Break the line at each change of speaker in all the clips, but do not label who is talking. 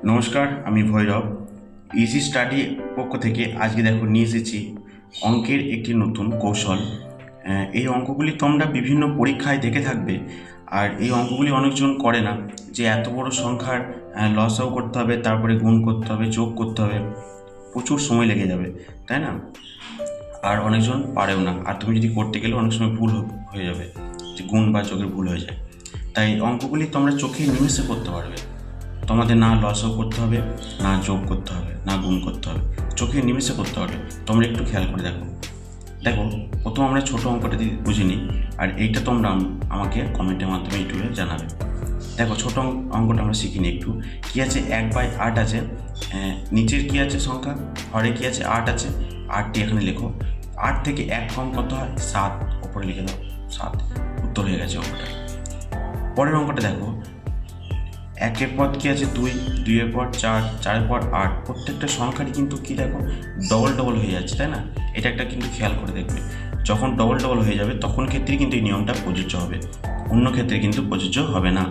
নমস্কার, আমি Bhairab. Easy study পক্ষ থেকে আজকে দেখো নিয়ে এসেছি অঙ্কের একটি নতুন কৌশল। এই অঙ্কগুলি তোমরা বিভিন্ন পরীক্ষায় দেখে থাকবে, আর এই অঙ্কগুলি অনেকজন করে না, যে এত বড় সংখ্যার লসাও করতে হবে, তারপরে গুণ করতে হবে, যোগ করতে হবে, প্রচুর সময় লেগে যাবে, তাই না? আর অনেকজন পারেও না, আর তুমি যদি করতে গেলে অনেক সময় ভুল হয়ে যাবে, যে গুণ বা যোগের ভুল হয়ে যায়। তাই অঙ্কগুলি তোমরা চোখে নিমেষে করতে পারবে। তোমাদের না লসও করতে হবে, না যোগ করতে হবে, না গুণ করতে হবে, চোখে নিমেষে করতে হবে। তোমরা একটু খেয়াল করে দেখো। প্রথম আমরা ছোটো অঙ্কটা দিয়ে বুঝে নিই, আর এইটা তোমরা আমাকে কমেন্টের মাধ্যমে ইউটিউবে জানাবে। দেখো, ছোটো অঙ্কটা আমরা শিখিনি একটু। কী আছে, 1/8 আছে, নিচের কী আছে সংখ্যা, হরে কী আছে, 8 আছে। 8টি এখানে লেখো। 8 থেকে 1 কম কত হয়? 7। ওপরে লিখে দাও 7। উত্তর হয়ে গেছে অঙ্কটা। পরের অঙ্কটা দেখো, 1-এর পর কী আছে 2, 2-এর পর 4, 4-এর পর 8। প্রত্যেকটা সংখ্যারই কিন্তু কী দেখো, ডবল ডবল হয়ে যাচ্ছে, তাই না? এটা একটা কিন্তু খেয়াল করে দেখবে, যখন ডবল ডবল হয়ে যাবে তখন ক্ষেত্রেই কিন্তু এই নিয়মটা প্রযোজ্য হবে, অন্য ক্ষেত্রে কিন্তু প্রযোজ্য হবে না।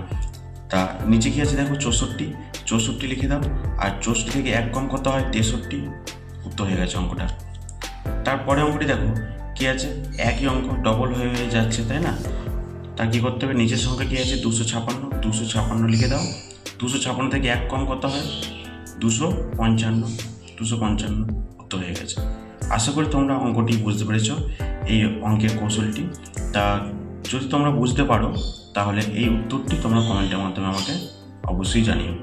তা নিচে কী আছে দেখো, 64। 64 লিখে দাও। আর 64 থেকে 1 কম কত হয়? 63। উত্তর হয়ে গেছে অঙ্কটা। তারপরে অঙ্কটি দেখো, কী আছে, একই অঙ্ক ডবল হয়ে হয়ে যাচ্ছে, তাই না? তা কী করতে হবে, নিচের সংখ্যা কী আছে, 256। 256 লিখে দাও। 256 থেকে 1 কম কত হয়? 255। 255 উত্তর হয়ে গেছে। আশা করি তোমরা অঙ্কটি বুঝতে পেরেছ, এই অঙ্কের কৌশলটি। তা যদি তোমরা বুঝতে পারো, তাহলে এই উত্তরটি তোমরা কমেন্টের মাধ্যমে আমাকে অবশ্যই জানিও।